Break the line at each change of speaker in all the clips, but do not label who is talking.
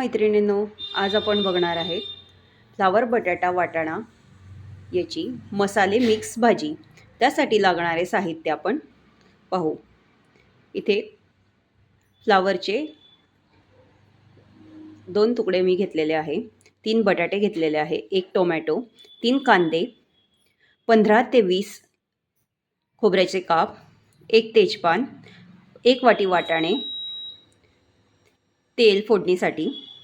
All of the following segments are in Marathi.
मैत्रिणींनो, आज आपण बघणार आहे फ्लावर बटाटा वाटाणा याची मसाले मिक्स भाजी। त्यासाठी लागणारे साहित्य आपण पाहू। इथे फ्लावरचे 2 तुकडे मी घेतलेले आहे, 3 बटाटे घेतलेले आहे, 1 टोमॅटो, 3 कांदे, 15 ते 20 खोबऱ्याचे काप, 1 तेजपान, 1 वाटी वाटाणे, तेल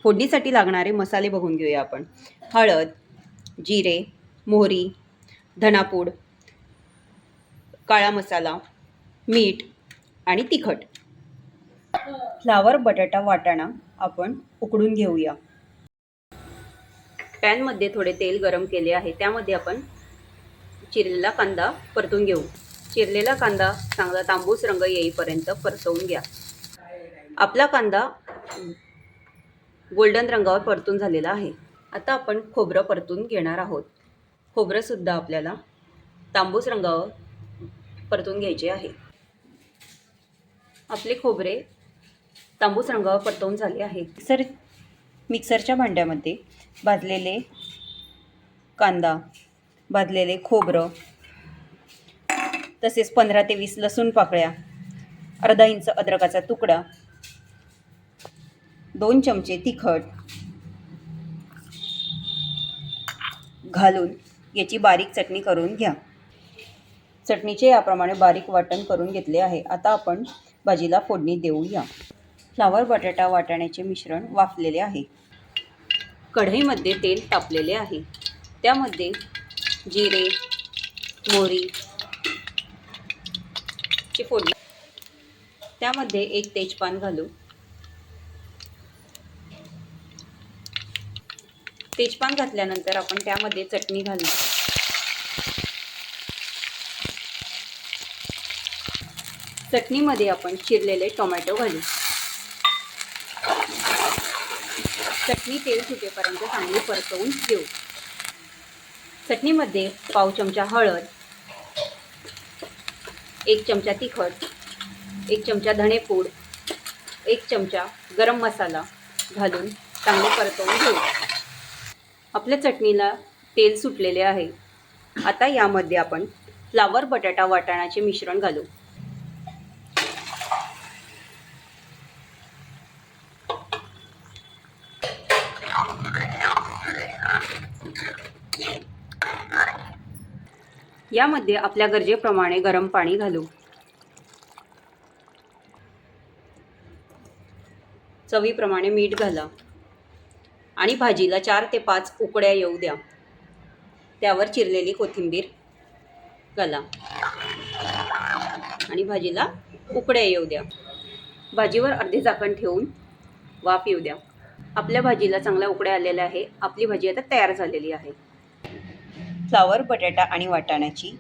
फोडणीसाठी लागणारे मसाले बघून घेऊया आपण। हळद, जिरे, मोहरी, धनापूड, काळा मसाला, मीठ आणि तिखट। फ्लावर बटाटा वाटाणा आपण उकडून घेऊया। पॅन मध्ये थोडे तेल गरम केले आहे, त्यामध्ये आपण चिरलेला कांदा परतून घेऊ। चिरलेला कांदा चांगला तांबूस रंग येईपर्यंत परतवून घ्या। आपला कांदा गोल्डन रंगावर परतून झालेला आहे। आता आपण खोबरं परतून घेणार आहोत। खोबरं सुद्धा आपल्याला तांबूस रंगावर परतून घ्यायचे आहे। आपले खोबरे तांबूस रंगावर परतवून झाले आहे। मिक्सरच्या भांड्यामध्ये भाजलेले कांदा, भाजलेले खोबरं, तसेच 15 ते 20 लसूण पाकळ्या, अर्धा इंच अद्रकाचा तुकडा, 2 चमचे तिखट घालून याची बारीक चटणी करून घ्या। चटणीचे याप्रमाणे बारीक वाटण करून घेतले आहे। आता आपण भाजीला फोडणी देऊया। फ्लावर बटाटा वाटाण्याचे मिश्रण वाफलेले आहे। कढईमध्ये तेल तापलेले आहे, त्यामध्ये जिरे, मोहरी ची फोडणी, त्यामध्ये 1 तेजपान घालू। तेजपान घातल्यानंतर आपण त्यामध्ये चटणी घालू। चटणीमध्ये आपण चिरलेले टोमॅटो घालू। चटणी तेल सुटेपर्यंत चांगली परतवून घेऊ। चटणीमध्ये पाव चमचा हळद, 1 चमचा तिखट, 1 चमचा धणेपूड, 1 चमचा गरम मसाला घालून चांगले परतवून घेऊ। आपल्या चटणीला तेल सुटलेले आहे। आता यामध्ये आपण फ्लावर बटाटा वाटाण्याचे मिश्रण घालू। यामध्ये आपल्या गरजेप्रमाणे गरम पाणी घालू। चवीप्रमाणे मीठ घाला आणि भाजीला 4 ते 5 उकड्या येऊ द्या। त्यावर चिरलेली कोथिंबीर घाला आणि भाजीला उकड्या येऊ द्या। भाजीवर अर्धे झाकण ठेवून वाफ येऊ द्या। आपल्या भाजीला चांगल्या उकड्या आलेल्या आहे। आपली भाजी आता तयार झालेली आहे। फ्लावर बटाटा आणि वाटाण्याची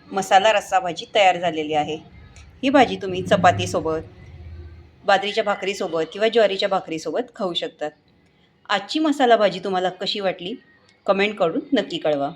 मसाला रस्सा भाजी तयार झालेली आहे। ही भाजी तुम्ही चपातीसोबत, बाजरीच्या भाकरीसोबत किंवा ज्वारीच्या भाकरीसोबत खाऊ शकतात। आजची मसाला भाजी तुम्हाला कशी वाटली कमेंट करून नक्की कळवा।